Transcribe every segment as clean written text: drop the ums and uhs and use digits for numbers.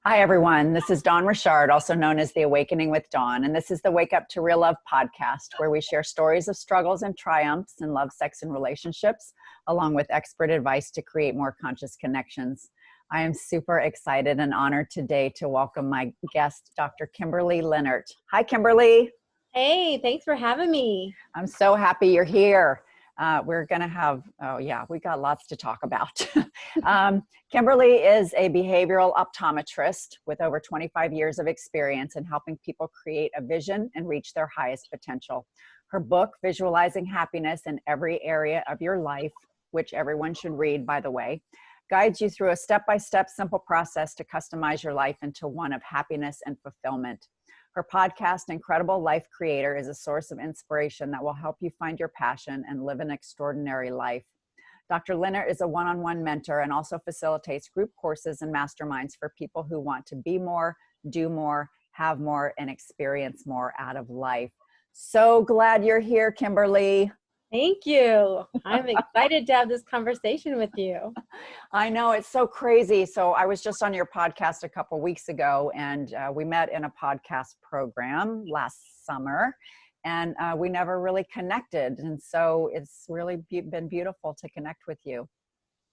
Hi, everyone. This is Dawn Richard, also known as The Awakening with Dawn. And this is the Wake Up to Real Love podcast, where we share stories of struggles and triumphs in love, sex, and relationships, along with expert advice to create more conscious connections. I am super excited and honored today to welcome my guest, Dr. Kimberley Linert. Hi, Kimberly. Hey, thanks for having me. I'm so happy you're here. We're going to have, we got lots to talk about. Kimberly is a behavioral optometrist with over 25 years of experience in helping people create a vision and reach their highest potential. Her book, Visualizing Happiness in Every Area of Your Life, which everyone should read, by the way, guides you through a step-by-step simple process to customize your life into one of happiness and fulfillment. Her podcast, Incredible Life Creator, is a source of inspiration that will help you find your passion and live an extraordinary life. Dr. Linert is a one-on-one mentor and also facilitates group courses and masterminds for people who want to be more, do more, have more, and experience more out of life. So glad you're here, Kimberly. Thank you. I'm excited to have this conversation with you. I know, it's so crazy. So I was just on your podcast a couple weeks ago, and we met in a podcast program last summer, and we never really connected. And so it's really been beautiful to connect with you.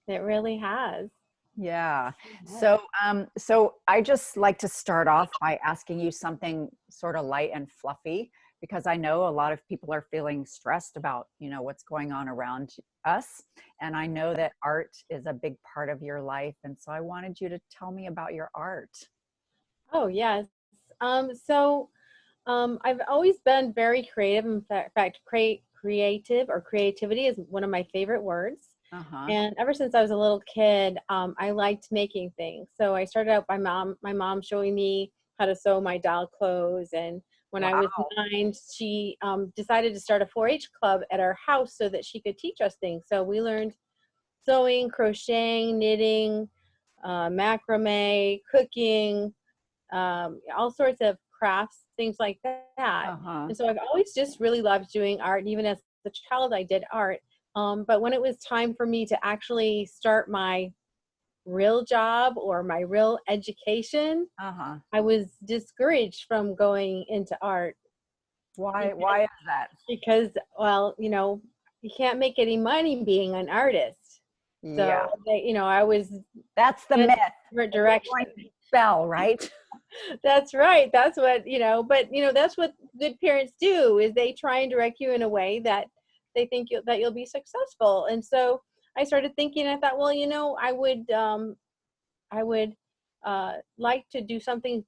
It really has. Yeah. So I just like to start off by asking you something sort of light and fluffy, because I know a lot of people are feeling stressed about, what's going on around us. And I know that art is a big part of your life. And so I wanted you to tell me about your art. Oh, yes. I've always been very creative. In fact, creative or creativity is one of my favorite words. Uh-huh. And ever since I was a little kid, I liked making things. So I started out by my mom showing me how to sew my doll clothes. And when I was 9, she decided to start a 4-H club at our house so that she could teach us things. So we learned sewing, crocheting, knitting, macrame, cooking, all sorts of crafts, things like that. Uh-huh. And so I've always just really loved doing art. And even as a child, I did art. But when it was time for me to actually start my real job or my real education, I was discouraged from going into art. Why is that? Because, well, you can't make any money being an artist. Yeah. So, I was. That's the myth. Different direction. Spell, right? That's right. That's what, but, that's what good parents do, is they try and direct you in a way that they think that you'll be successful. And so I started thinking, I thought, well, I would like to do something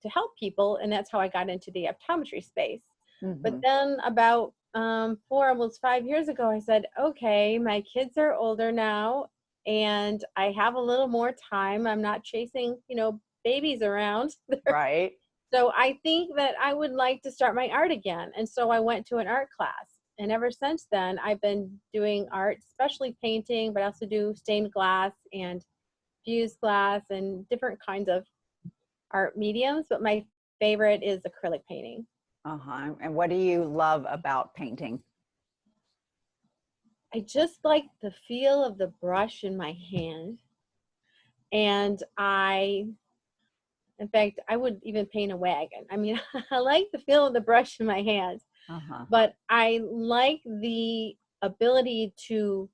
to help people. And that's how I got into the optometry space. Mm-hmm. But then about 4, almost 5 years ago, I said, okay, my kids are older now and I have a little more time. I'm not chasing, babies around. Right. So I think that I would like to start my art again. And so I went to an art class. And ever since then, I've been doing art, especially painting, but I also do stained glass and fused glass and different kinds of art mediums. But my favorite is acrylic painting. Uh-huh. And what do you love about painting? I just like the feel of the brush in my hand. And in fact, I would even paint a wagon. I mean, I like the feel of the brush in my hand. Uh-huh. But I like the ability to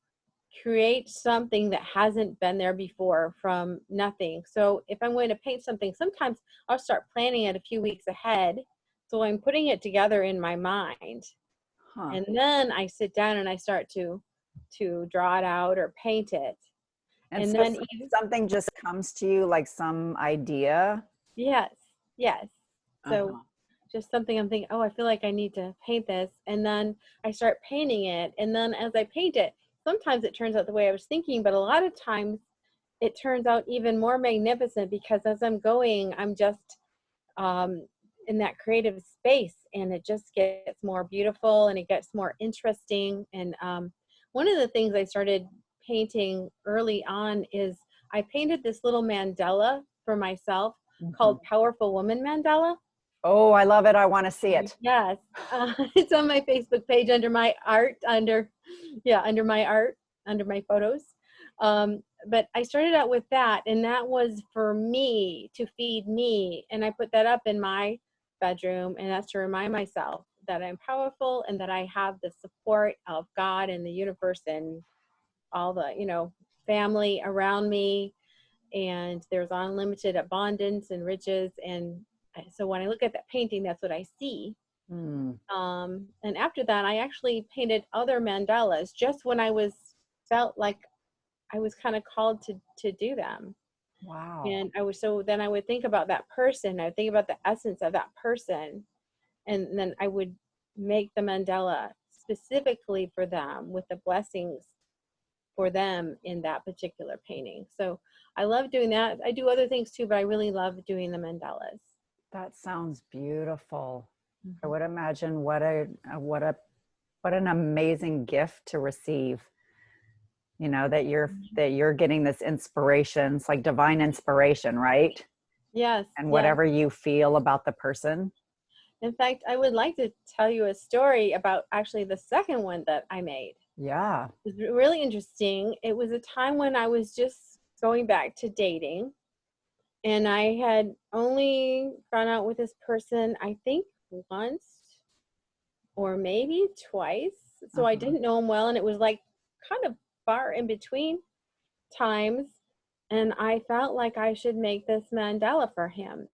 create something that hasn't been there before from nothing. So if I'm going to paint something, sometimes I'll start planning it a few weeks ahead. So I'm putting it together in my mind. Huh. And then I sit down and I start to draw it out or paint it. And so then something just comes to you, like some idea? Yes. So just something I'm thinking, oh, I feel like I need to paint this. And then I start painting it. And then as I paint it, sometimes it turns out the way I was thinking, but a lot of times it turns out even more magnificent, because as I'm going, I'm just in that creative space, and it just gets more beautiful and it gets more interesting. And one of the things I started painting early on is I painted this little mandala for myself called Powerful Woman Mandala. Oh, I love it. I want to see it. Yes. It's on my Facebook page under my art, under my photos. but I started out with that, and that was for me to feed me. And I put that up in my bedroom, and that's to remind myself that I'm powerful and that I have the support of God and the universe and all the, family around me. And there's unlimited abundance and riches. And so when I look at that painting, that's what I see. And after that, I actually painted other mandalas just when I felt like I was kind of called to do them. Wow. And then I would think about that person. I would think about the essence of that person. And then I would make the mandala specifically for them with the blessings for them in that particular painting. So I love doing that. I do other things too, but I really love doing the mandalas. That sounds beautiful. I would imagine what an amazing gift to receive. That you're getting this inspiration. It's like divine inspiration, right? Yes. And whatever you feel about the person. In fact, I would like to tell you a story about actually the second one that I made. Yeah. It was really interesting. It was a time when I was just going back to dating, and I had only gone out with this person, I think once or maybe twice. So I didn't know him well, and it was like kind of far in between times. And I felt like I should make this mandala for him.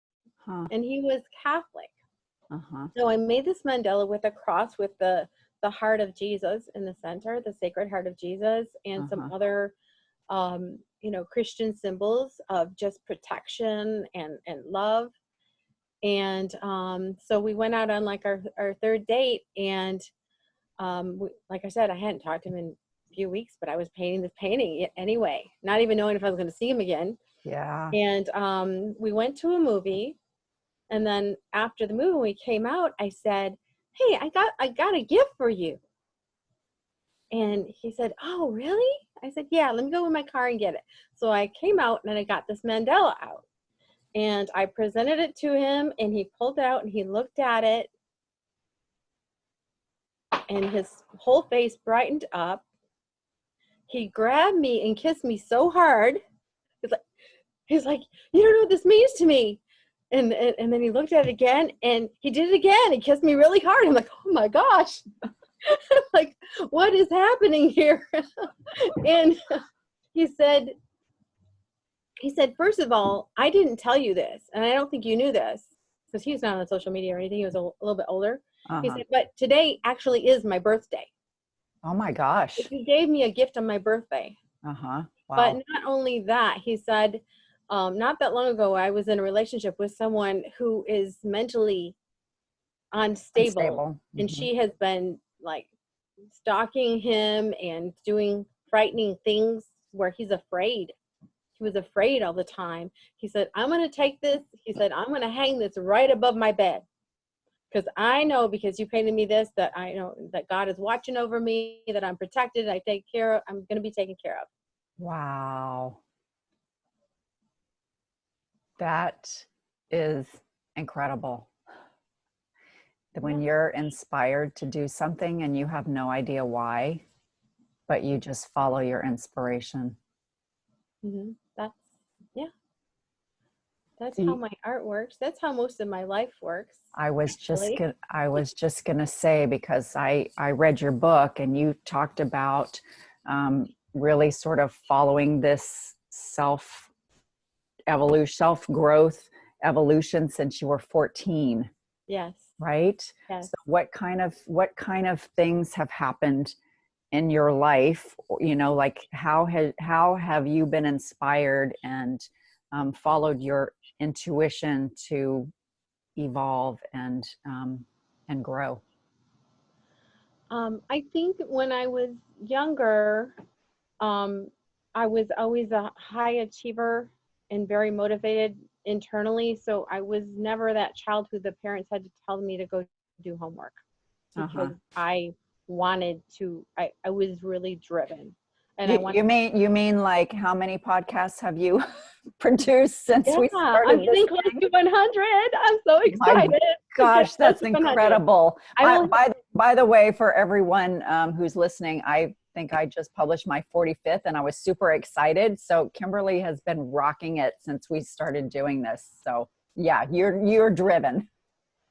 And he was Catholic. So I made this mandala with a cross with the heart of Jesus in the center, the Sacred Heart of Jesus, and some other, Christian symbols of just protection and love. And so we went out on like our third date, and like I said, I hadn't talked to him in a few weeks, but I was painting this painting anyway, not even knowing if I was going to see him again. Yeah. And we went to a movie. And then after the movie, when we came out, I said, "Hey, I got a gift for you." And he said, "Oh, really?" I said, "Yeah, let me go in my car and get it." So I came out and I got this mandala out. And I presented it to him, and he pulled it out and he looked at it. And his whole face brightened up. He grabbed me and kissed me so hard. He's like, "You don't know what this means to me." And then he looked at it again, and he did it again. He kissed me really hard. I'm like, "Oh my gosh." Like, what is happening here? And he said, "First of all, I didn't tell you this, and I don't think you knew this," because he was not on social media or anything. He was a little bit older. He said, "But today actually is my birthday." Oh my gosh. He gave me a gift on my birthday. Wow. But not only that, he said, not that long ago, I was in a relationship with someone who is mentally unstable. And she has been like stalking him and doing frightening things where he's afraid. He was afraid all the time. He said, "I'm going to take this." He said, "I'm going to hang this right above my bed. Because I know, because you painted me this, that I know that God is watching over me, that I'm protected, I'm going to be taken care of." Wow. That is incredible. When you're inspired to do something and you have no idea why, but you just follow your inspiration. That's how my art works. That's how most of my life works. I was just gonna say, because I read your book and you talked about really sort of following this self-growth evolution since you were 14. Yes. Right? Yes. So what kind of things have happened in your life? Like how have you been inspired and followed your intuition to evolve and grow? I think when I was younger, I was always a high achiever and very motivated internally. So I was never that child who the parents had to tell me to go do homework, because I wanted to. I was really driven. And you mean like how many podcasts have you produced since we started? I'm getting close to 100. I'm so excited. My gosh, that's incredible. By the way, for everyone who's listening, think I just published my 45th and I was super excited. So Kimberly has been rocking it since we started doing this. So yeah, you're driven.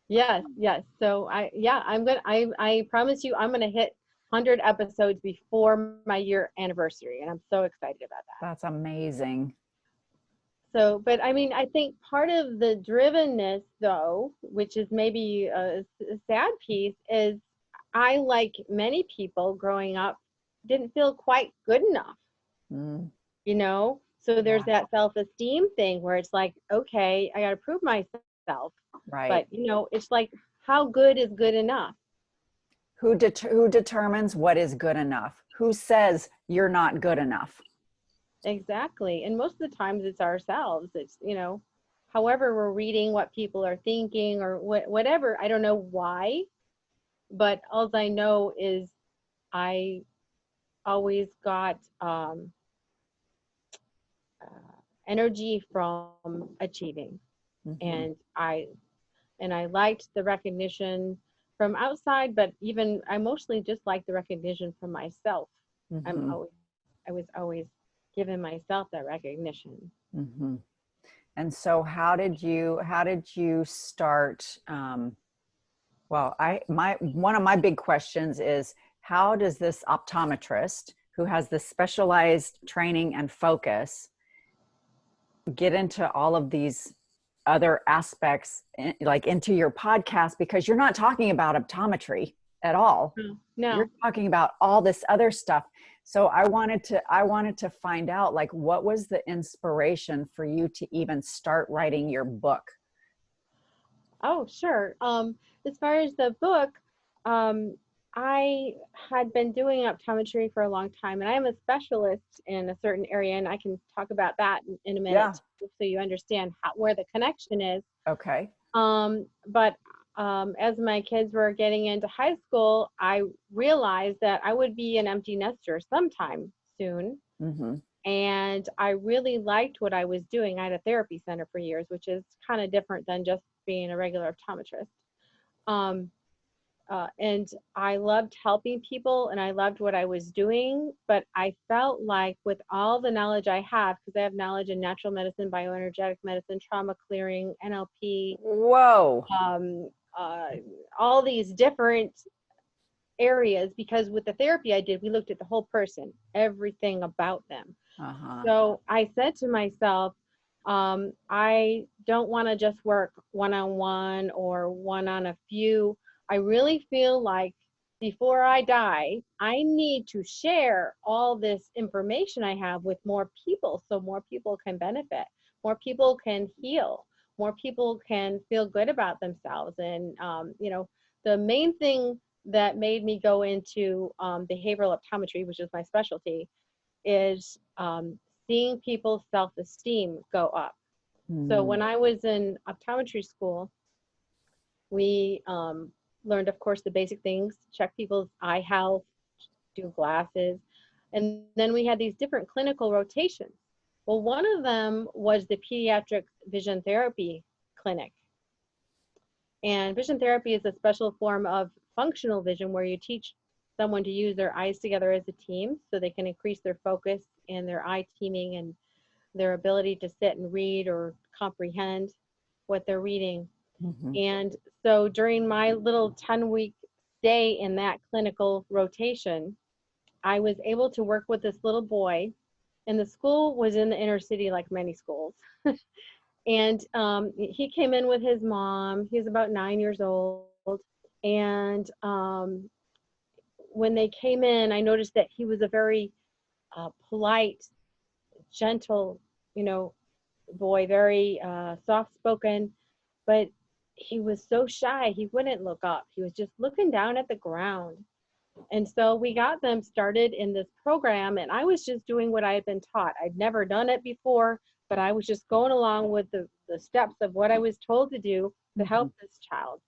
Yes, yes. So I promise you I'm gonna hit 100 episodes before my year anniversary, and I'm so excited about that. That's amazing. So, but I mean, I think part of the drivenness, though, which is maybe a sad piece, is I, like many people growing up, didn't feel quite good enough, Mm, you know? So there's yeah, that self-esteem thing where it's like, okay, I got to prove myself. right. But, it's like, how good is good enough? Who determines what is good enough? Who says you're not good enough? Exactly. And most of the times it's ourselves. It's, however we're reading what people are thinking or whatever. I don't know why, but all I know is I always got energy from achieving, Hmm. and I liked the recognition from outside, but even I mostly just liked the recognition from myself. I'm Hmm. always I was always giving myself that recognition. Hmm. And so how did you start? Well, one of my big questions is, how does this optometrist who has this specialized training and focus get into all of these other aspects, like into your podcast? Because you're not talking about optometry at all. You're No. talking about all this other stuff. So I wanted to find out, like, what was the inspiration for you to even start writing your book? Oh, sure. As far as the book, um, I had been doing optometry for a long time, and I am a specialist in a certain area, and I can talk about that in a minute Yeah. too, so you understand where the connection is. Okay. But as my kids were getting into high school, I realized that I would be an empty nester sometime soon. Mm-hmm. And I really liked what I was doing. I had a therapy center for years, which is kind of different than just being a regular optometrist. Um, and I loved helping people and I loved what I was doing, but I felt like with all the knowledge I have, because I have knowledge in natural medicine, bioenergetic medicine, trauma clearing, NLP, Whoa. um, uh, all these different areas, because with the therapy I did, we looked at the whole person, everything about them. Uh-huh. So I said to myself, I don't want to just work one on one or one on a few. I really feel like before I die, I need to share all this information I have with more people so more people can benefit, more people can heal, more people can feel good about themselves. And, the main thing that made me go into behavioral optometry, which is my specialty, is seeing people's self-esteem go up. So Mm-hmm. when I was in optometry school, we learned, of course, the basic things, check people's eye health, do glasses, and then we had these different clinical rotations. Well, one of them was the pediatric vision therapy clinic. And vision therapy is a special form of functional vision where you teach someone to use their eyes together as a team so they can increase their focus and their eye teaming and their ability to sit and read or comprehend what they're reading. Mm-hmm. And so during my little 10-week stay in that clinical rotation, I was able to work with this little boy, and the school was in the inner city like many schools. And he came in with his mom. He was about 9 years old. And when they came in, I noticed that he was a very polite, gentle, you know, boy, very soft spoken, but he was so shy. He wouldn't look up. He was just looking down at the ground. And so we got them started in this program, and I was just doing what I had been taught. I'd never done it before, but I was just going along with the steps of what I was told to do to Mm-hmm. help this child.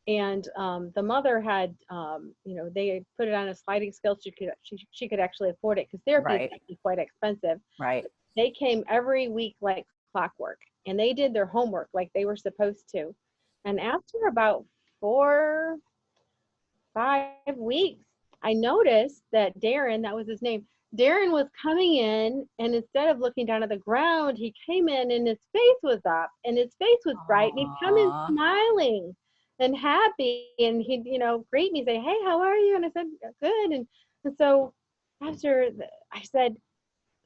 And the mother had, they had put it on a sliding scale so she could actually afford it, because therapy is Right. actually quite expensive. Right. They came every week like clockwork, and they did their homework like they were supposed to. And after about 4, 5 weeks, I noticed that Darren, that was his name, Darren was coming in, and instead of looking down at the ground, he came in and his face was up and his face was bright, and he'd come in Aw. smiling and happy, and he'd, greet me, say, "Hey, how are you?" And I said, "Good." And so I said,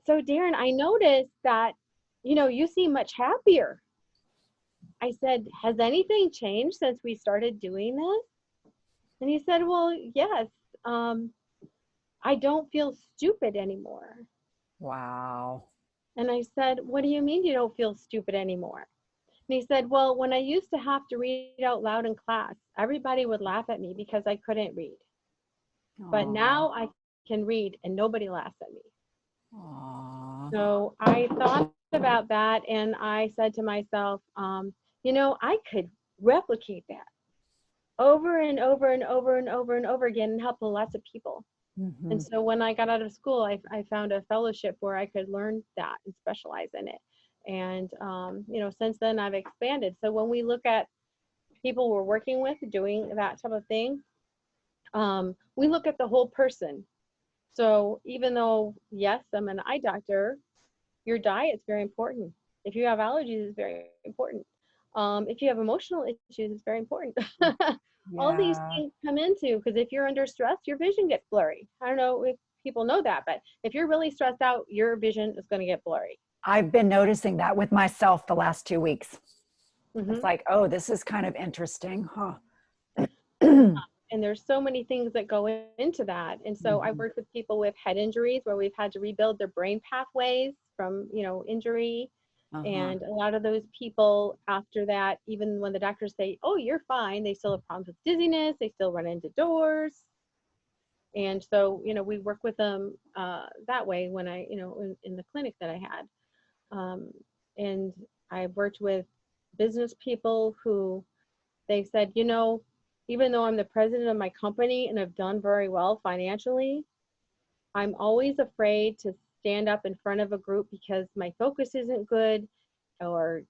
"So Darren, I noticed that, you seem much happier." I said, "Has anything changed since we started doing this?" And he said, "Well, yes. I don't feel stupid anymore." Wow. And I said, "What do you mean you don't feel stupid anymore?" And he said, "Well, when I used to have to read out loud in class, everybody would laugh at me because I couldn't read. But Aw. now I can read and nobody laughs at me." Aw. So I thought about that, and I said to myself, I could replicate that over and over and over and over and over again and help lots of people. And Mm-hmm. so when I got out of school, I found a fellowship where I could learn that and specialize in it. And, since then I've expanded. So when we look at people we're working with doing that type of thing, we look at the whole person. So even though, yes, I'm an eye doctor, your diet's very important. If you have allergies, it's very important. If you have emotional issues, it's very important. All these Yeah. things come into, because if you're under stress, your vision gets blurry. I don't know if people know that, but if you're really stressed out, your vision is going to get blurry. I've been noticing that with myself the last 2 weeks. It's Hmm. like, oh, this is kind of interesting, huh? And there's so many things that go into that. And so I Mhm. worked with people with head injuries where we've had to rebuild their brain pathways from, injury. Uh-huh. And a lot of those people after that, even when the doctors say, "Oh, you're fine," they still have problems with dizziness. They still run into doors. And so, we work with them that way when in the clinic that I had. Um, and I worked with business people who they said, even though I'm the president of my company and have done very well financially, I'm always afraid to stand up in front of a group because my focus isn't good, or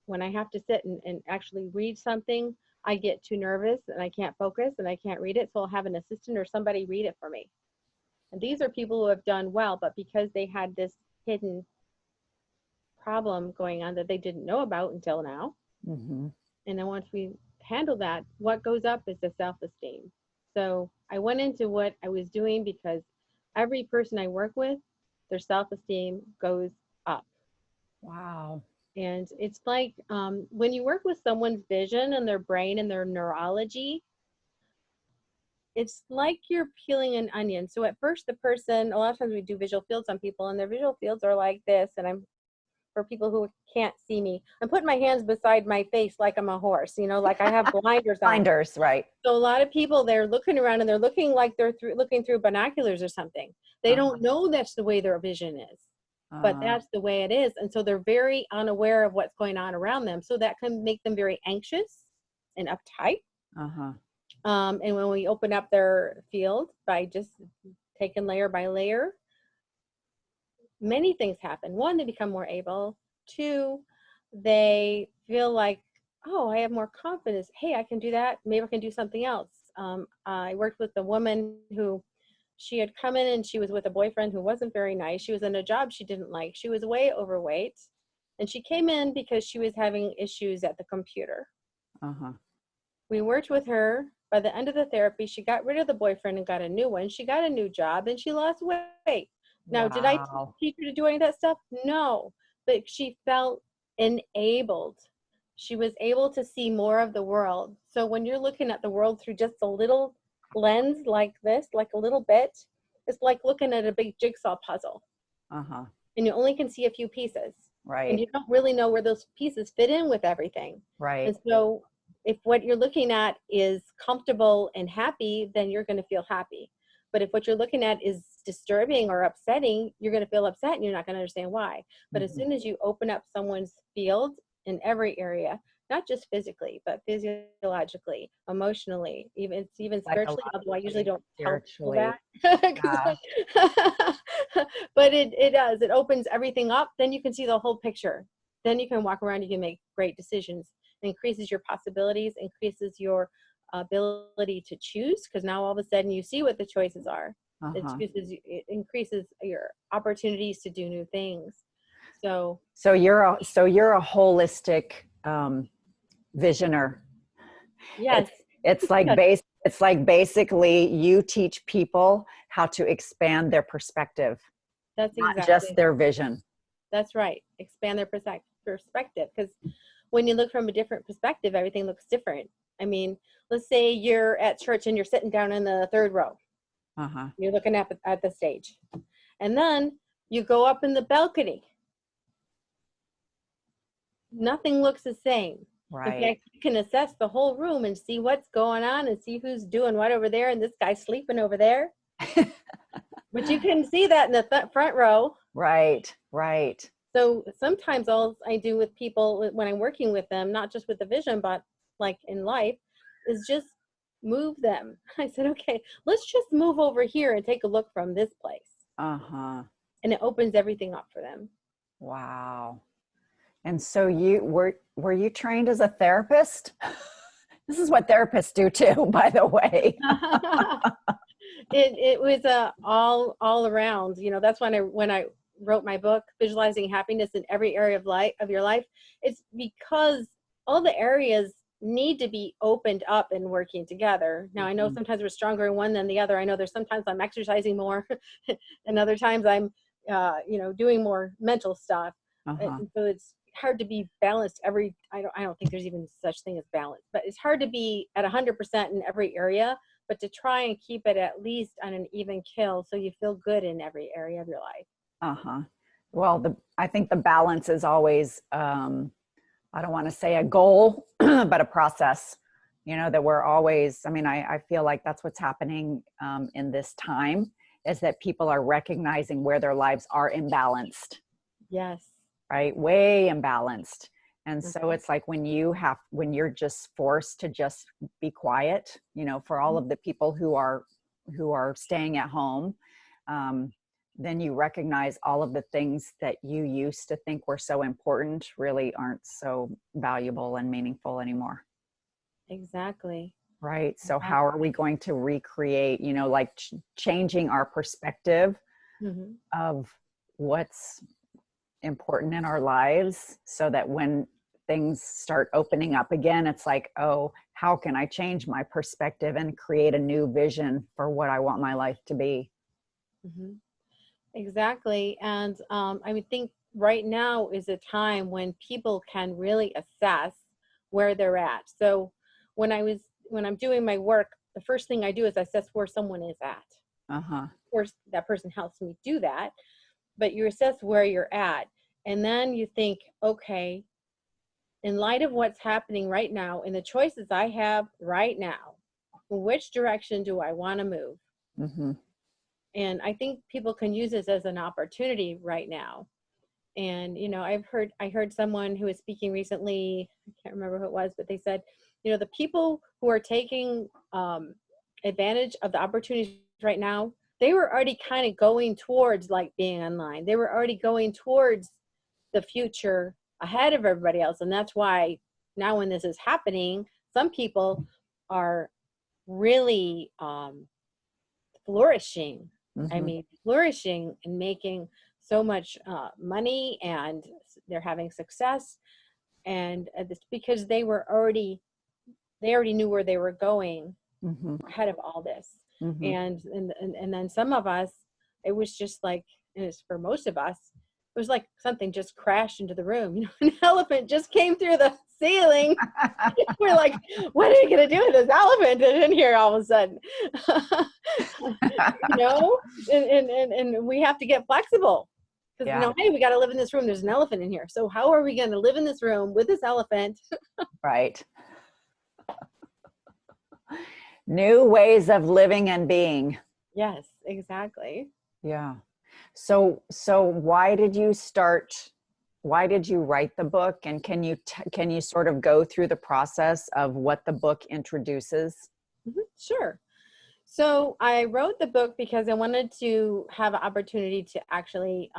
when I have to sit and actually read something, I get too nervous and I can't focus and I can't read it. So I'll have an assistant or somebody read it for me. And these are people who have done well, but because they had this hidden problem going on that they didn't know about until now. Mm-hmm. And then once we handle that, what goes up is the self-esteem. So I went into what I was doing because every person I work with, their self-esteem goes up. Wow. And it's like when you work with someone's vision and their brain and their neurology, it's like you're peeling an onion. So at first, the person, a lot of times we do visual fields on people, and their visual fields are like this. And for people who can't see me, I'm putting my hands beside my face like I'm a horse, like I have blinders on. Blinders, right. So a lot of people, they're looking around and they're looking like they're looking through binoculars or something. They Uh-huh. don't know that's the way their vision is, but Uh, that's the way it is. And so they're very unaware of what's going on around them. So that can make them very anxious and uptight. uh-huh. And when we open up their field by just taking layer by layer, many things happen. One, they become more able. Two, they feel like, "Oh, I have more confidence. Hey, I can do that. Maybe I can do something else." I worked with a woman who she had come in and she was with a boyfriend who wasn't very nice. She was in a job she didn't like. She was way overweight. And she came in because she was having issues at the computer. Uh-huh. We worked with her. By the end of the therapy, she got rid of the boyfriend and got a new one. She got a new job and she lost weight. Now, did I Wow. teach her to do any of that stuff? No, but she felt enabled. She was able to see more of the world. So when you're looking at the world through just a little lens like this, like a little bit, it's like looking at a big jigsaw puzzle, Uh-huh. and you only can see a few pieces, and Right. you don't really know where those pieces fit in with everything. Right. And so if what you're looking at is comfortable and happy, then you're going to feel happy. But if what you're looking at is disturbing or upsetting, you're going to feel upset and you're not going to understand why. But as Mm-hmm. soon as you open up someone's field in every area, not just physically, but physiologically, emotionally, even spiritually, although I usually Psychologically, don't tell people spiritually. that. 'Cause Yeah. but it does. It opens everything up. Then you can see the whole picture. Then you can walk around, you can make great decisions. It increases your possibilities, increases your ability to choose, because now all of a sudden you see what the choices are. Uh-huh. It increases your opportunities to do new things. So So you're a holistic visioner. yes, It's like basically you teach people how to expand their perspective, that's not just exactly, their vision. that's right. Expand their perspective, because when you look from a different perspective, everything looks different. I mean, let's say you're at church and you're sitting down in the third row. Uh-huh. You're looking at the stage. And then you go up in the balcony. Nothing looks the same. In Right. fact, you can assess the whole room and see what's going on and see who's doing what over there, and this guy's sleeping over there. But you can see that in the front row. Right. Right. So sometimes all I do with people when I'm working with them, not just with the vision, but like in life, is just move them. I said, okay, let's just move over here and take a look from this place. Uh-huh. And it opens everything up for them. Wow. And so you were you trained as a therapist? This is what therapists do too, by the way. It was all around. You know, that's when I wrote my book, Visualizing Happiness in Every Area of Your Life. It's because all the areas need to be opened up and working together. Now, I know sometimes we're stronger in one than the other. I know there's sometimes I'm exercising more, and other times I'm, doing more mental stuff. Uh-huh. And so it's hard to be balanced I don't think there's even such thing as balance, but it's hard to be at 100% in every area, but to try and keep it at least on an even kill so you feel good in every area of your life. Uh-huh. Well, I think the balance is always, I don't want to say a goal, but a process, that we're always, I feel like that's what's happening in this time, is that people are recognizing where their lives are imbalanced, Yes. right? Way imbalanced. And so it's like when you're just forced to just be quiet, for all of the people who are staying at home, then you recognize all of the things that you used to think were so important really aren't so valuable and meaningful anymore. Exactly. Right. So how are we going to recreate, like changing our perspective of what's important in our lives, so that when things start opening up again, it's like, oh, how can I change my perspective and create a new vision for what I want my life to be? Exactly. And I would think right now is a time when people can really assess where they're at. So when I'm doing my work, the first thing I do is assess where someone is at. Uh-huh. Of course, that person helps me do that, but you assess where you're at. And then you think, okay, in light of what's happening right now and the choices I have right now, which direction do I want to move? Mm-hmm. And I think people can use this as an opportunity right now. And, I heard someone who was speaking recently, I can't remember who it was, but they said, the people who are taking advantage of the opportunities right now, they were already kind of going towards like being online. They were already going towards the future ahead of everybody else. And that's why now when this is happening, some people are really flourishing. Flourishing and making so much money, and they're having success. And it's because they already knew where they were going ahead of all this. And then some of us, it was just like, and it's for most of us, it was like something just crashed into the room. An elephant just came through the ceiling. We're like, what are you going to do with this elephant in here all of a sudden? And we have to get flexible. Because, hey, we got to live in this room. There's an elephant in here. So how are we going to live in this room with this elephant? Right. New ways of living and being. Yes, exactly. Yeah. So why did you write the book? And can you sort of go through the process of what the book introduces? Sure. So I wrote the book because I wanted to have an opportunity to actually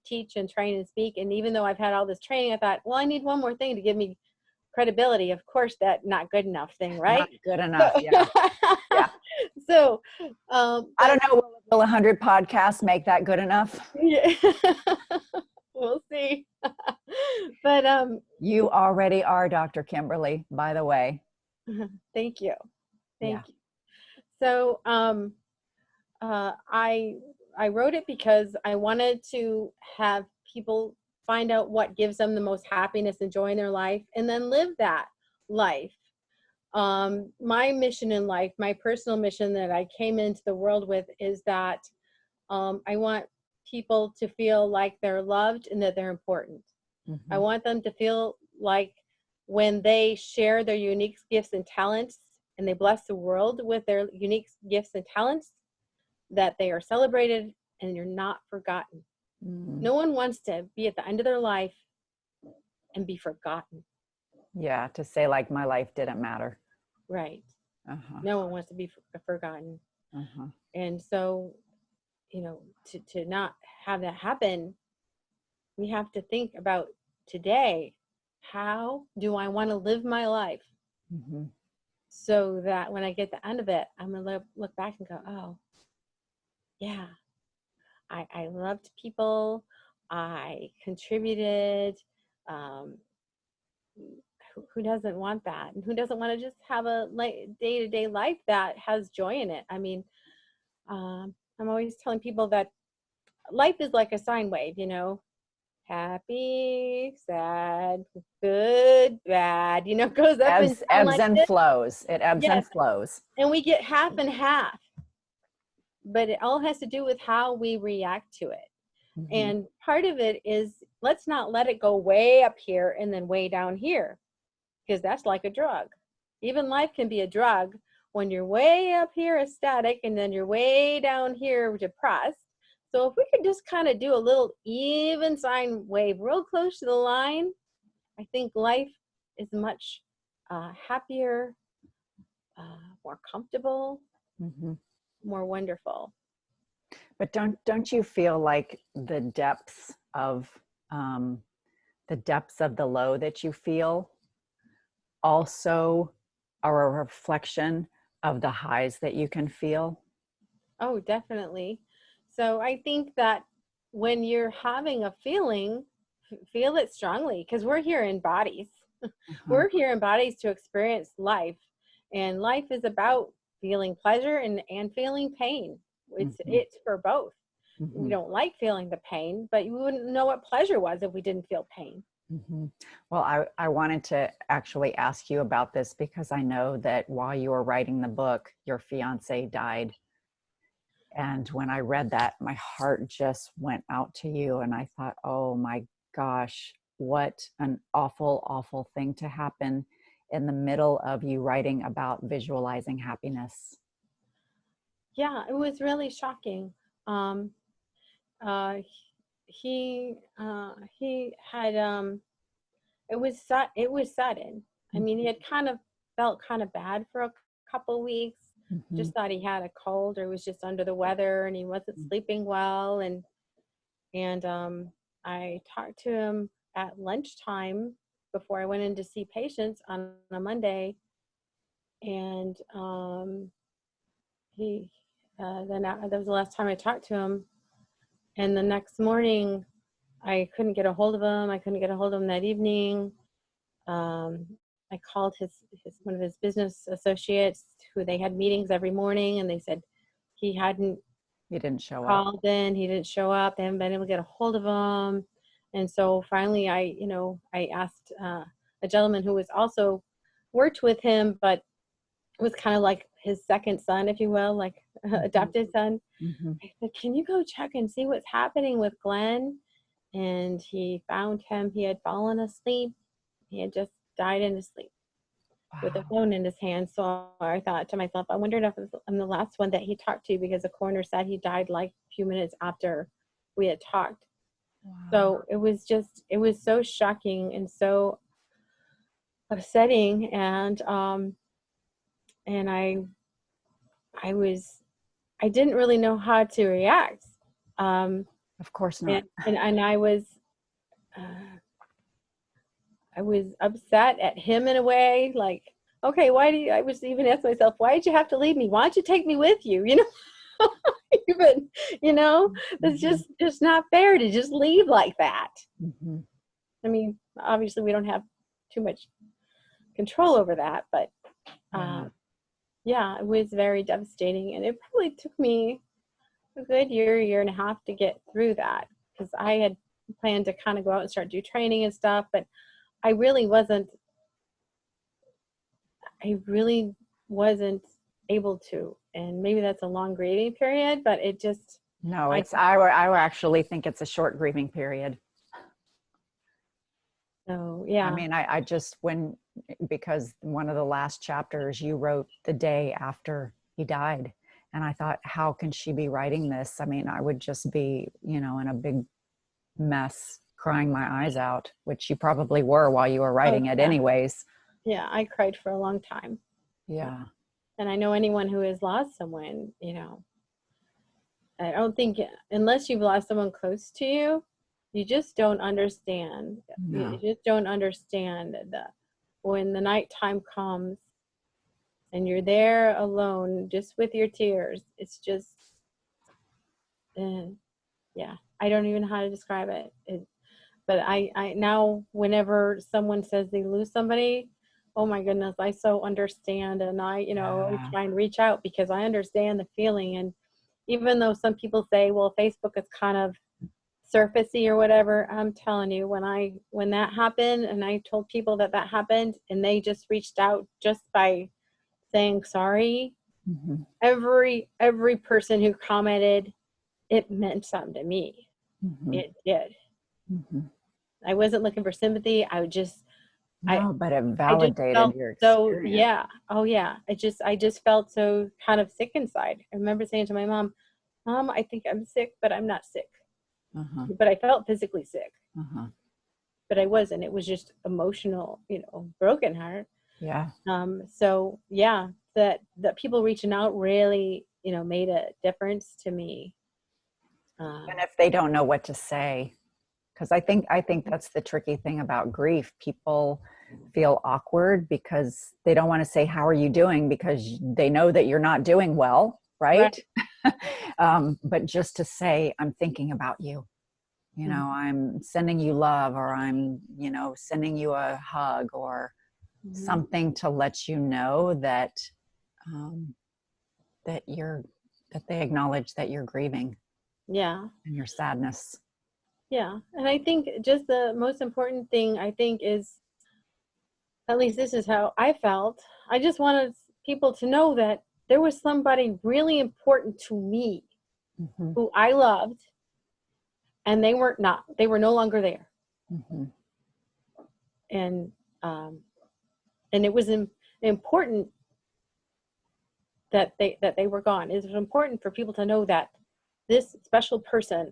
teach and train and speak. And even though I've had all this training, I thought, well, I need one more thing to give me credibility, of course, that not good enough thing, right? Not good enough. Yeah. Yeah. So, I don't know. Will 100 podcasts make that good enough? yeah. We'll see. But You already are, Dr. Kimberly, by the way. thank you. Yeah. Thank you. So, I wrote it because I wanted to have people find out what gives them the most happiness and joy in their life, and then live that life. My mission in life, my personal mission that I came into the world with, is that I want people to feel like they're loved and that they're important. I want them to feel like when they share their unique gifts and talents and they bless the world with their unique gifts and talents, that they are celebrated and you're not forgotten. No one wants to be at the end of their life and be forgotten. Yeah, to say like my life didn't matter. Right. No one wants to be forgotten. And so, you know, to not have that happen, we have to think about today, how do I want to live my life? So that when I get the end of it, I'm going to look back and go, oh, yeah, I loved people. I contributed. Who doesn't want that? And who doesn't want to just have a day-to-day life that has joy in it? I mean, I'm always telling people that life is like a sine wave, you know, happy, sad, good, bad, you know, goes up and down ebbs like and this. flows. It ebbs and flows. And we get half and half. But it all has to do with how we react to it. And part of it is, let's not let it go way up here and then way down here, because that's like a drug. Even life can be a drug when you're way up here ecstatic and then you're way down here depressed. So if we could just kind of do a little even sine wave real close to the line, I think life is much happier, more comfortable, more wonderful. But don't you feel like the depths of the low that you feel also are a reflection of the highs that you can feel? Oh, definitely. So I think that when you're having a feeling, feel it strongly, because we're here in bodies. We're here in bodies to experience life, and life is about feeling pleasure and feeling pain. It's for both. We don't like feeling the pain, but you wouldn't know what pleasure was if we didn't feel pain. Well, I wanted to actually ask you about this because I know that while you were writing the book, your fiance died. And when I read that, my heart just went out to you. And I thought, oh my gosh, what an awful, awful thing to happen in the middle of you writing about visualizing happiness. Yeah, it was really shocking. He had it was sudden. I mean, he had kind of felt kind of bad for a couple weeks. Just thought he had a cold or was just under the weather, and he wasn't sleeping well. And I talked to him at lunchtime before I went in to see patients on a Monday, and that was the last time I talked to him. And the next morning, I couldn't get a hold of him. I couldn't get a hold of him that evening. I called one of his business associates, who they had meetings every morning, and they said he didn't show up. Called in, he didn't show up. They haven't been able to get a hold of him. And so finally, I asked a gentleman who was also worked with him, but was kind of like his second son, if you will, like adopted son. I said, can you go check and see what's happening with Glenn? And he found him. He had fallen asleep. He had just died in his sleep with a phone in his hand. So I thought to myself, I wondered if I'm the last one that he talked to, because the coroner said he died like a few minutes after we had talked. So it was so shocking and so upsetting. And I didn't really know how to react. Of course not. And I was, I was upset at him in a way, like, okay, I was even asking myself, why did you have to leave me? Why don't you take me with you? You know, even, it's just not fair to just leave like that. Mm-hmm. I mean, obviously we don't have too much control over that, but yeah, it was very devastating. And it probably took me a good year and a half to get through that, because I had planned to kind of go out and start do training and stuff, but I really wasn't able to. And maybe that's a long grieving period, but it just, No, I actually think it's a short grieving period. so yeah. I mean, I just, because one of the last chapters you wrote the day after he died, and I thought, how can she be writing this? I mean, I would just be, in a big mess, crying my eyes out, which you probably were while you were writing it anyways. Yeah, I cried for a long time. Yeah. And I know anyone who has lost someone, I don't think, unless you've lost someone close to you, you just don't understand. No. You just don't understand that when the nighttime comes and you're there alone, just with your tears, it's just, yeah, I don't even know how to describe it. But I now, whenever someone says they lose somebody, oh my goodness, I so understand. And I try and reach out, because I understand the feeling. And even though some people say, well, Facebook is kind of surfacey or whatever, I'm telling you, when that happened, and I told people that happened, and they just reached out just by saying sorry, Mm-hmm. every person who commented, it meant something to me. Mm-hmm. It did. Mm-hmm. I wasn't looking for sympathy. But it validated your experience. So yeah. Oh yeah. I just felt so kind of sick inside. I remember saying to my mom, I think I'm sick, but I'm not sick. Uh-huh. But I felt physically sick. Uh-huh. But I wasn't. It was just emotional, broken heart. Yeah. So yeah, that people reaching out really, made a difference to me. And if they don't know what to say, because I think that's the tricky thing about grief. People feel awkward because they don't want to say, how are you doing? Because they know that you're not doing well, right? But just to say, I'm thinking about you, I'm sending you love, or I'm, sending you a hug, or something to let you know that, that they acknowledge that you're grieving. Yeah. And your sadness. Yeah. And I think just the most important thing, I think, is, at least this is how I felt, I just wanted people to know that there was somebody really important to me, Mm-hmm. who I loved, and they were no longer there. Mm-hmm. And it was important that they were gone. It was important for people to know that this special person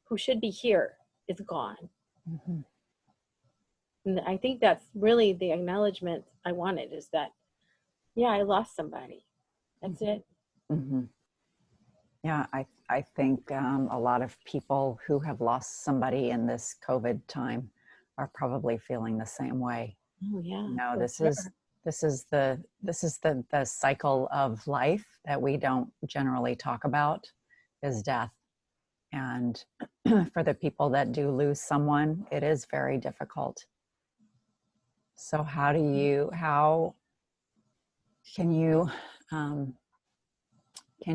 who should be here is gone. Mm-hmm. And I think that's really the acknowledgement I wanted, is that, yeah, I lost somebody. That's it. Mm-hmm. Yeah, I think a lot of people who have lost somebody in this COVID time are probably feeling the same way. Oh yeah. No, this is the cycle of life that we don't generally talk about, is death. And for the people that do lose someone, it is very difficult. So how can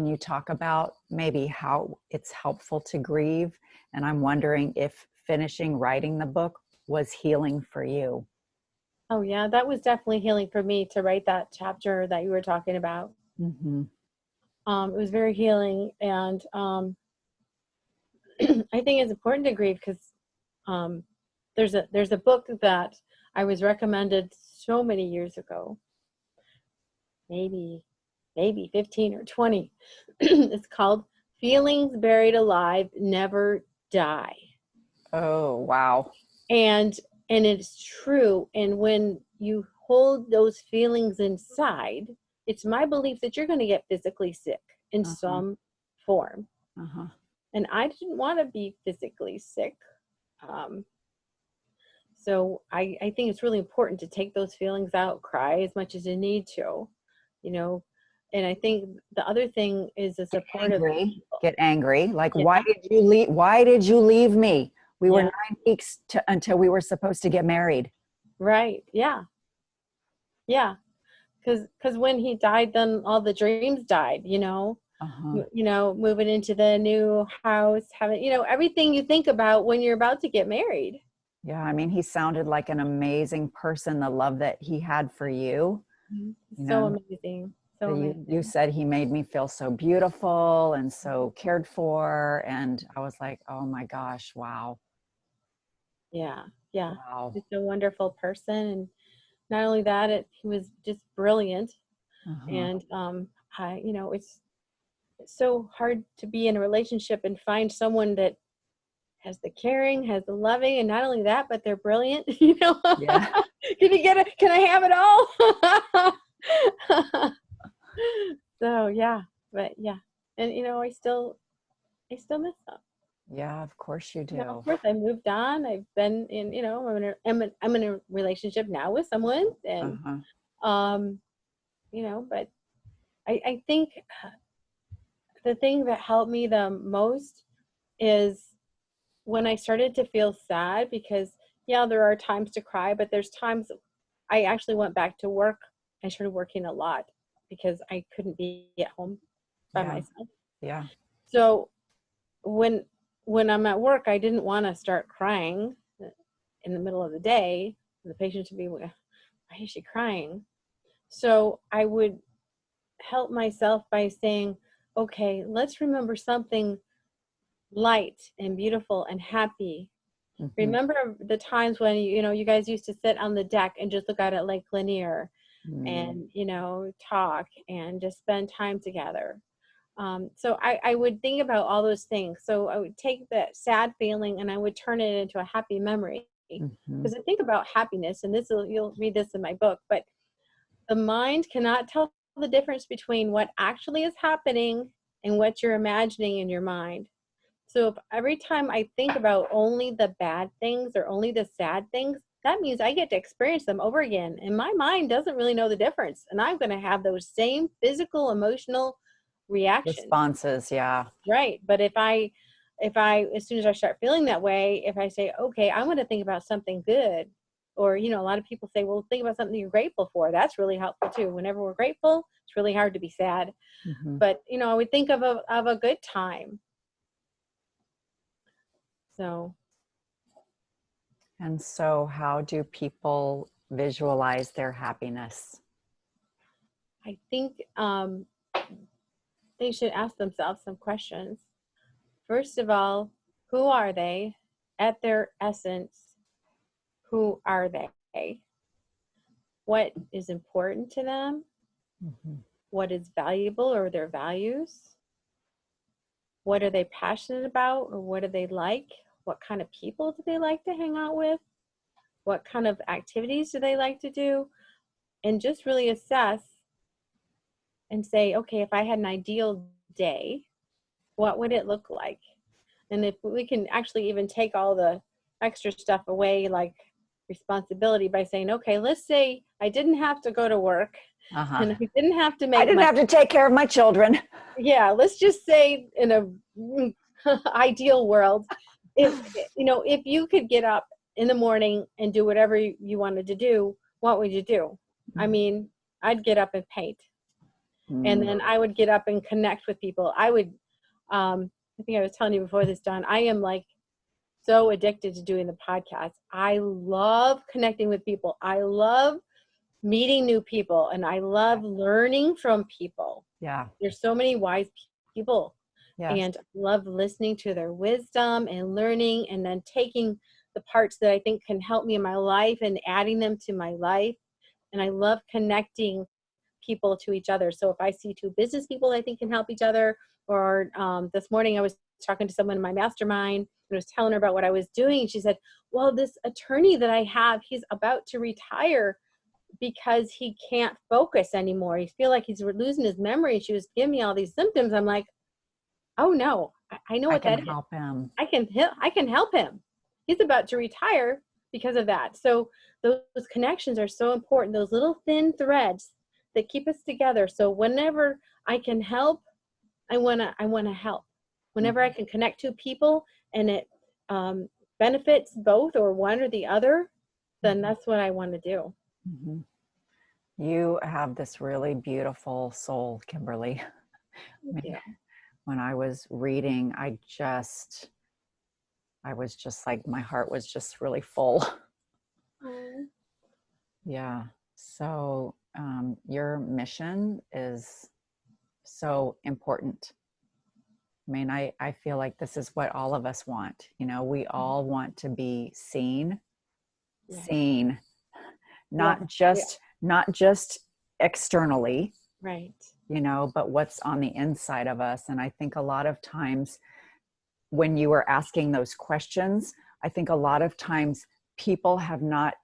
you talk about maybe how it's helpful to grieve? And I'm wondering if finishing writing the book was healing for you. Oh yeah, that was definitely healing for me, to write that chapter that you were talking about. Mm-hmm. It was very healing, and I think it's important to grieve, because there's a book that I was recommended so many years ago, maybe 15 or 20. It's called Feelings Buried Alive Never Die. Oh, wow. And it's true. And when you hold those feelings inside, it's my belief that you're going to get physically sick in some form. And I didn't want to be physically sick. So I think it's really important to take those feelings out, cry as much as you need to, you know. And I think the other thing is the support of people. Get angry. Like, Yeah, why did you leave? Why did you leave me? We were yeah, 9 weeks until we were supposed to get married. right. Yeah, yeah. Because when he died, then all the dreams died, you know. Uh-huh. You know, moving into the new house, having, you know, everything you think about when you're about to get married. Yeah, I mean, he sounded like an amazing person, the love that he had for you, Mhm. you So know. amazing. So You amazing. said he made me feel so beautiful and so cared for. And I was like, oh my gosh, wow. Yeah, yeah. Wow. He's a wonderful person, and not only that, he was just brilliant. Uh-huh. And you know, it's so hard to be in a relationship and find someone that has the caring, has the loving, and not only that, but they're brilliant. You know, Yeah. can you get it? Can I have it all? So yeah, but yeah, and you know, I still miss them. Yeah, of course you You know, do. of course, I moved on. I've been in, you know, I'm in a relationship now with someone, and Uh-huh. um, you know, but I think the thing that helped me the most is when I started to feel sad, because yeah, there are times to cry, but there's times I actually went back to work and started working a lot because I couldn't be at home by Yeah. myself. Yeah. So when I'm at work, I didn't want to start crying in the middle of the day. The patient would be, why is she crying? So I would help myself by saying, okay, let's remember something light and beautiful and happy. Mm-hmm. Remember the times when you know you guys used to sit on the deck and just look out at Lake Lanier Mm. and you know talk and just spend time together. So I would think about all those things. So I would take that sad feeling and I would turn it into a happy memory. Mm-hmm. Because I think about happiness, and you'll read this in my book, but the mind cannot tell the difference between what actually is happening and what you're imagining in your mind. So if every time I think about only the bad things or only the sad things, that means I get to experience them over again. And my mind doesn't really know the difference. And I'm going to have those same physical, emotional reactions. Responses. Yeah. Right. But as soon as I start feeling that way, if I say, okay, I'm going to think about something good, or, you know, a lot of people say, well, think about something you're grateful for. That's really helpful too. Whenever we're grateful, it's really hard to be sad. Mm-hmm. But, you know, I would think of a good time. So And so, how do people visualize their happiness? I think they should ask themselves some questions. First of all, who are they? At their essence, who are they? What is important to them? Mm-hmm. What is valuable or their values? What are they passionate about or what do they like? What kind of people do they like to hang out with? What kind of activities do they like to do? And just really assess and say, okay, if I had an ideal day, what would it look like? And if we can actually even take all the extra stuff away, like responsibility, by saying, okay, let's say I didn't have to go to work Uh-huh. and I didn't have to I make didn't money. have to take care of my children. Yeah, let's just say in a ideal world, if you know, if you could get up in the morning and do whatever you wanted to do, what would you do? I mean, I'd get up and paint, and Mm. then I would get up and connect with people. I would, I think I was telling you before this, Don, I am like so addicted to doing the podcast. I love connecting with people. I love meeting new people, and I love learning from people. Yeah. There's so many wise people, Yes. and I love listening to their wisdom and learning, and then taking the parts that I think can help me in my life and adding them to my life. And I love connecting people to each other. So if I see two business people I think can help each other, or this morning I was talking to someone in my mastermind and I was telling her about what I was doing. She said, well, this attorney that I have, he's about to retire because he can't focus anymore. He feels like he's losing his memory. She was giving me all these symptoms. I'm like, oh no, I know I what can that is. help him. I can help him. He's about to retire because of that. So those connections are so important, those little thin threads that keep us together. So whenever I can help, I want to help. Whenever I can connect to people and it benefits both or one or the other, then that's what I want to do. Mm-hmm. You have this really beautiful soul, Kimberly. Yeah. When I was reading, I was just like, my heart was just really full. Oh. Yeah. So your mission is so important. I mean, I feel like this is what all of us want. You know, we all want to be seen, Yeah. seen, Yeah. not just externally, Right. you know, but what's on the inside of us. And I think a lot of times when you were asking those questions, I think a lot of times people have not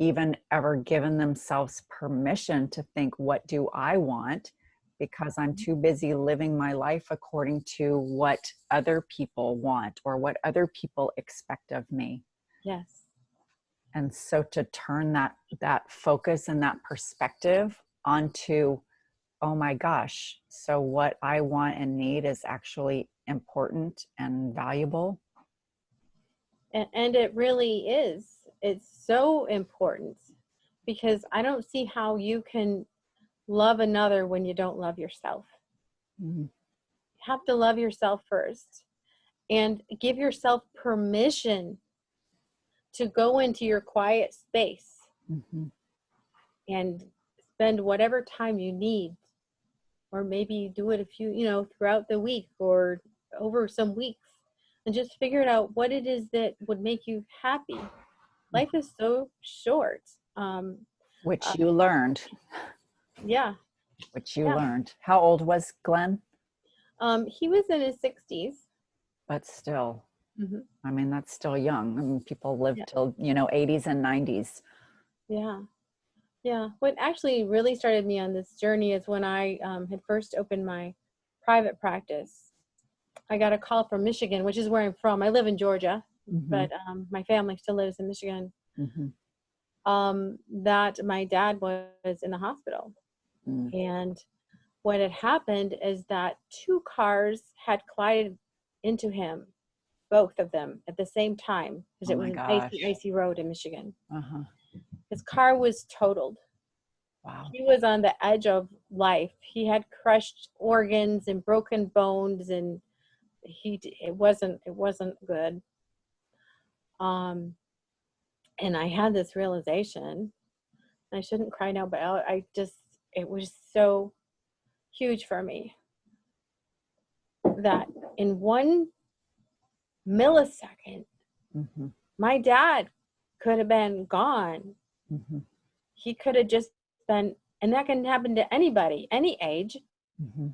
even ever given themselves permission to think, what do I want? Because I'm too busy living my life according to what other people want or what other people expect of me. Yes. And so to turn that focus and that perspective onto, oh my gosh, so what I want and need is actually important and valuable. And it really is. It's so important, because I don't see how you can love another when you don't love yourself. Mm-hmm. You have to love yourself first and give yourself permission to go into your quiet space Mm-hmm. and spend whatever time you need, or maybe do it a few, throughout the week or over some weeks, and just figure out what it is that would make you happy. Life is so short. Which Uh, you learned. yeah. Which you Yeah. learned. How old was Glenn? He was in his 60s. But still, Mm-hmm. I mean, that's still young. I mean, people live Yeah. till, 80s and 90s. Yeah. Yeah. What actually really started me on this journey is when I had first opened my private practice. I got a call from Michigan, which is where I'm from. I live in Georgia, Mm-hmm. but my family still lives in Michigan. Mm-hmm. That my dad was in the hospital. Mm. And what had happened is that two cars had collided into him, both of them at the same time, because Oh it was my an gosh. icy road in Michigan. Uh-huh. His car was totaled. Wow. He was on the edge of life. He had crushed organs and broken bones, and it wasn't good. And I had this realization. I shouldn't cry now, but it was so huge for me that in 1 millisecond, Mm-hmm. my dad could have been gone. Mm-hmm. He could have just been, and that can happen to anybody, any age. Mm-hmm.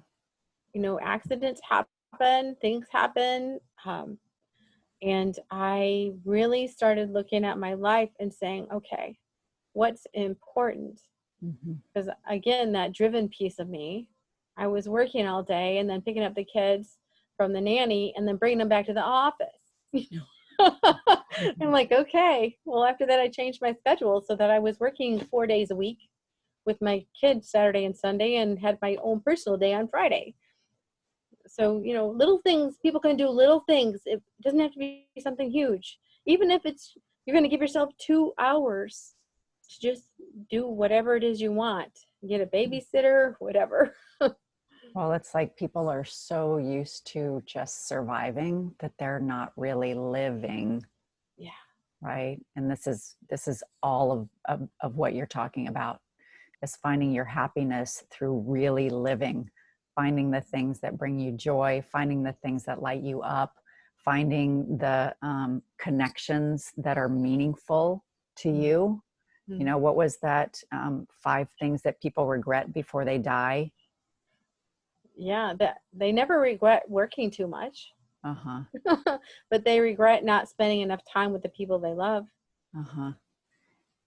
Accidents happen, things happen. And I really started looking at my life and saying, okay, what's important? Mm-hmm. Because again, that driven piece of me, I was working all day and then picking up the kids from the nanny and then bringing them back to the office. I'm like, okay, well, after that, I changed my schedule so that I was working 4 days a week with my kids Saturday and Sunday, and had my own personal day on Friday. So, little things, people can do little things. It doesn't have to be something huge. Even if you're going to give yourself 2 hours to just do whatever it is you want. Get a babysitter, whatever. Well, it's like people are so used to just surviving that they're not really living. Yeah. Right. And this is all of what you're talking about, is finding your happiness through really living, finding the things that bring you joy, finding the things that light you up, finding the connections that are meaningful to you. Mm-hmm. What was that 5 things that people regret before they die? Yeah, that they never regret working too much. Uh-huh. But they regret not spending enough time with the people they love. Uh-huh.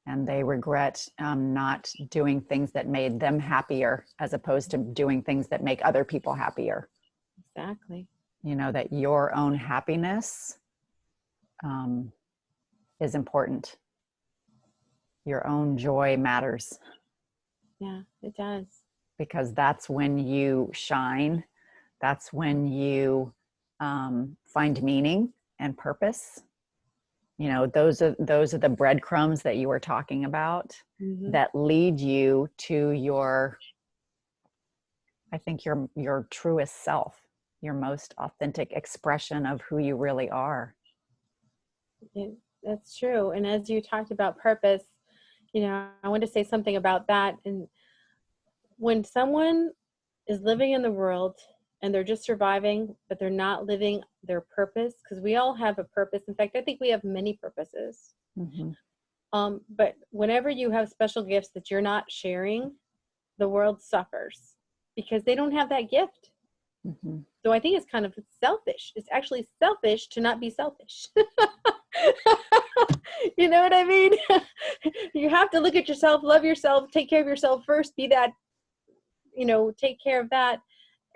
And they regret not doing things that made them happier, as opposed to doing things that make other people happier. Exactly. That your own happiness is important. Your own joy matters, Yeah, it does. because that's when you shine. That's when you find meaning and purpose. You know, those are the breadcrumbs that you were talking about, Mm-hmm. that lead you to your, I think, your truest self, your most authentic expression of who you really are. That's true. And as you talked about purpose, I want to say something about that. And when someone is living in the world and they're just surviving, but they're not living their purpose, because we all have a purpose. In fact, I think we have many purposes. Mm-hmm. But whenever you have special gifts that you're not sharing, the world suffers because they don't have that gift. Mm-hmm. So I think it's kind of selfish. It's actually selfish to not be selfish. You know what I mean? You have to look at yourself, love yourself, take care of yourself first, be that, take care of that.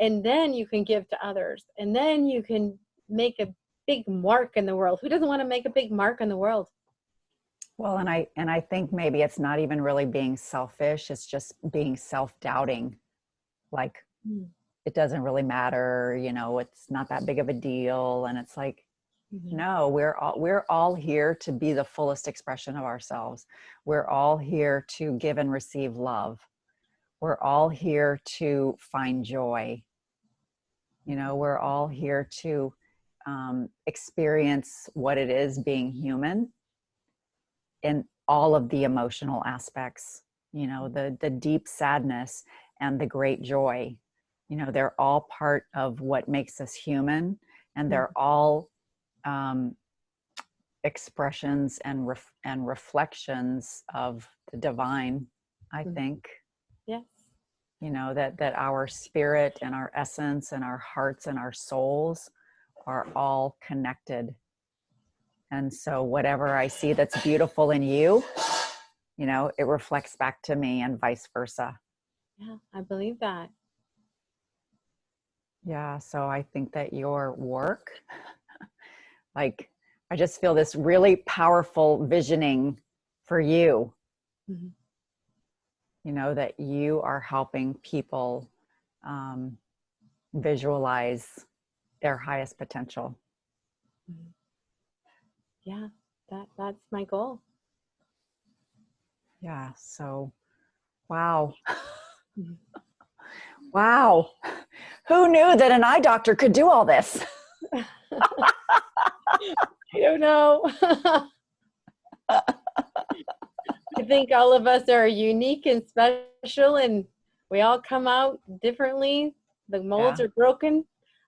And then you can give to others. And then you can make a big mark in the world. Who doesn't want to make a big mark in the world? Well, and I think maybe it's not even really being selfish. It's just being self-doubting. Like, it doesn't really matter, it's not that big of a deal. And it's like, no, we're all here to be the fullest expression of ourselves. We're all here to give and receive love. We're all here to find joy. We're all here to experience what it is being human in all of the emotional aspects, the deep sadness and the great joy. They're all part of what makes us human, and they're all expressions and reflections of the divine, I think. Yes. That our spirit and our essence and our hearts and our souls are all connected. And so whatever I see that's beautiful in you, it reflects back to me, and vice versa. Yeah, I believe that. Yeah. So I think that your work, like, I just feel this really powerful visioning for you, that you are helping people visualize their highest potential. Yeah, that's my goal. Yeah. So, wow. Wow. Who knew that an eye doctor could do all this? I don't know. I think all of us are unique and special, and we all come out differently. The molds are broken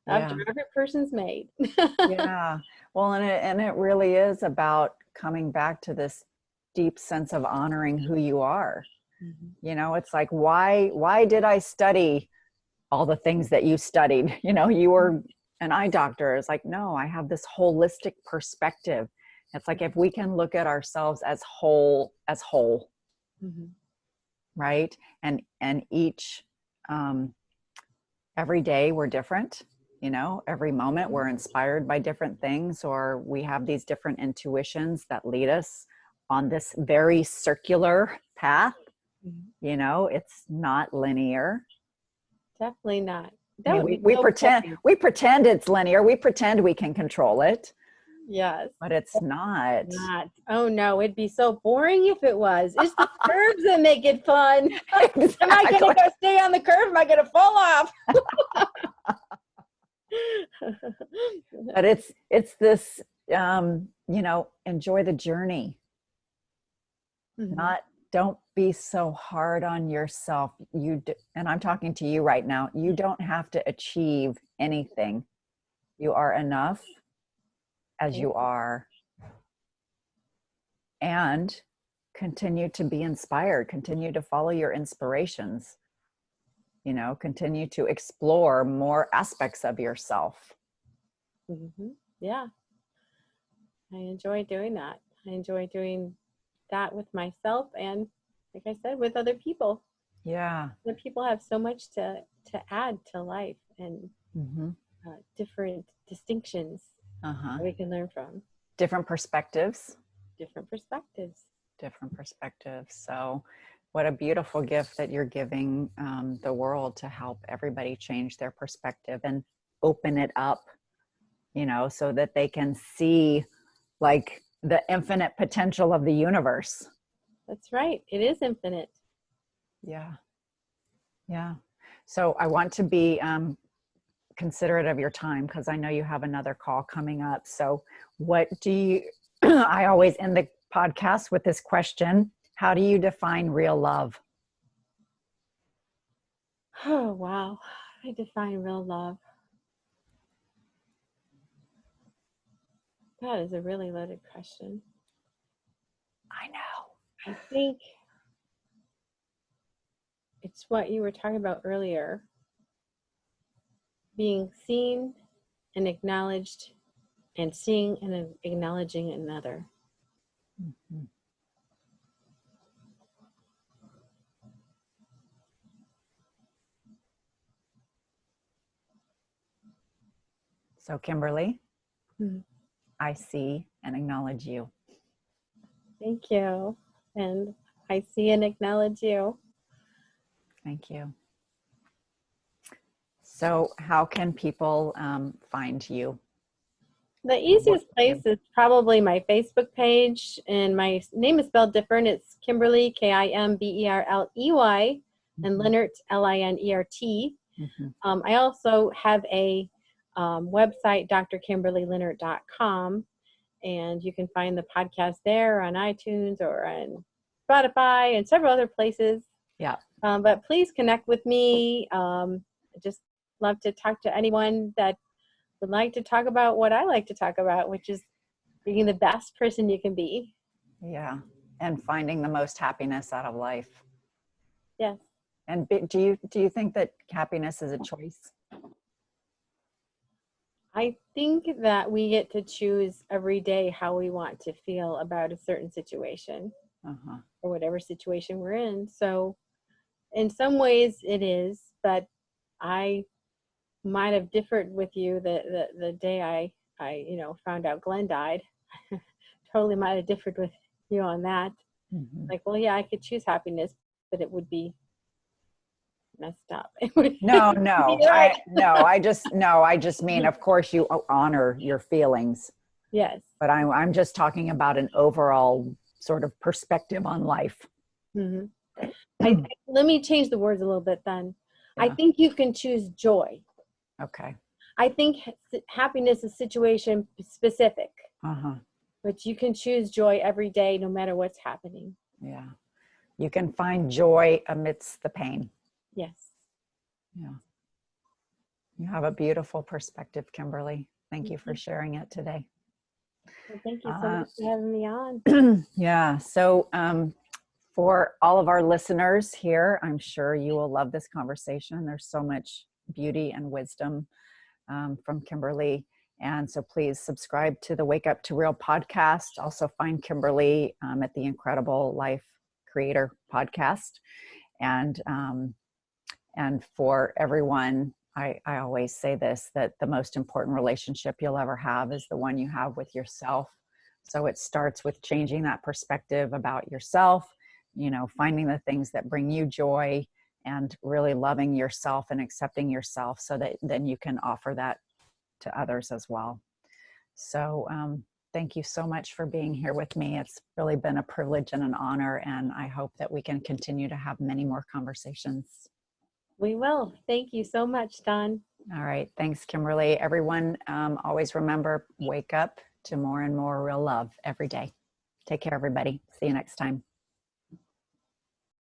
after every person's made. Yeah. Well, and it really is about coming back to this deep sense of honoring who you are. It's like, why did I study all the things that you studied? You were an eye doctor. It's like, no, I have this holistic perspective. It's like, if we can look at ourselves as whole, right? And each, every day we're different, every moment we're inspired by different things, or we have these different intuitions that lead us on this very circular path. It's not linear. Definitely not. We pretend it's linear. We pretend we can control it. Yes. But it's not. Oh no, it'd be so boring if it was. It's the curves that make it fun. Exactly. Am I going to stay on the curve? Am I going to fall off? But it's this, enjoy the journey. Don't be so hard on yourself. And I'm talking to you right now. You don't have to achieve anything. You are enough as you are. And continue to be inspired. Continue to follow your inspirations. Continue to explore more aspects of yourself. Yeah. I enjoy doing that. I enjoy doing that with myself and, like I said, with other people. Yeah. Other people have so much to add to life, and different distinctions that we can learn from. Different perspectives. different perspectives. Different perspectives. So what a beautiful gift that you're giving the world to help everybody change their perspective and open it up, you know, so that they can see like the infinite potential of the universe. That's right. It is infinite. Yeah. Yeah. So I want to be considerate of your time because I know you have another call coming up. So what do you, I always end the podcast with this question. How do you define real love? Oh, wow. I define real love. That is a really loaded question. I know. I think it's what you were talking about earlier. Being seen and acknowledged, and seeing and acknowledging another. Mm-hmm. So Kimberly, I see and acknowledge you. Thank you. And I see and acknowledge you. Thank you. So how can people find you? The easiest place is probably my Facebook page, and my name is spelled different. It's Kimberley, Kimberley, and Linert, Linert. Mm-hmm. I also have a website, drkimberleylinert.com, and you can find the podcast there on iTunes or on Spotify and several other places. Yeah. But please connect with me. I just love to talk to anyone that would like to talk about what I like to talk about, which is being the best person you can be. Yeah. And finding the most happiness out of life. Yes. And do you think that happiness is a choice? I think that we get to choose every day how we want to feel about a certain situation or whatever situation we're in. So in some ways it is, but I might have differed with you the day I found out Glenn died. Totally might have differed with you on that. Mm-hmm. Like, well, yeah, I could choose happiness, but it would be messed up. I just mean, of course you honor your feelings. Yes. But I'm just talking about an overall sort of perspective on life. Mm-hmm. Let me change the words a little bit then. Yeah. I think you can choose joy. Okay. I think happiness is situation specific. But you can choose joy every day, no matter what's happening. Yeah. You can find joy amidst the pain. Yes. Yeah. You have a beautiful perspective, Kimberly. Thank you for sharing it today. Well, thank you so much for having me on. Yeah. So for all of our listeners here, I'm sure you will love this conversation. There's so much beauty and wisdom from Kimberly. And so please subscribe to the Wake Up to Real podcast. Also find Kimberly at the Incredible Life Creator podcast. And for everyone, I always say this, that the most important relationship you'll ever have is the one you have with yourself. So it starts with changing that perspective about yourself, you know, finding the things that bring you joy and really loving yourself and accepting yourself so that then you can offer that to others as well. So thank you so much for being here with me. It's really been a privilege and an honor, and I hope that we can continue to have many more conversations. We will. Thank you so much, Dawn. All right. Thanks, Kimberly. Everyone, always remember, wake up to more and more real love every day. Take care, everybody. See you next time.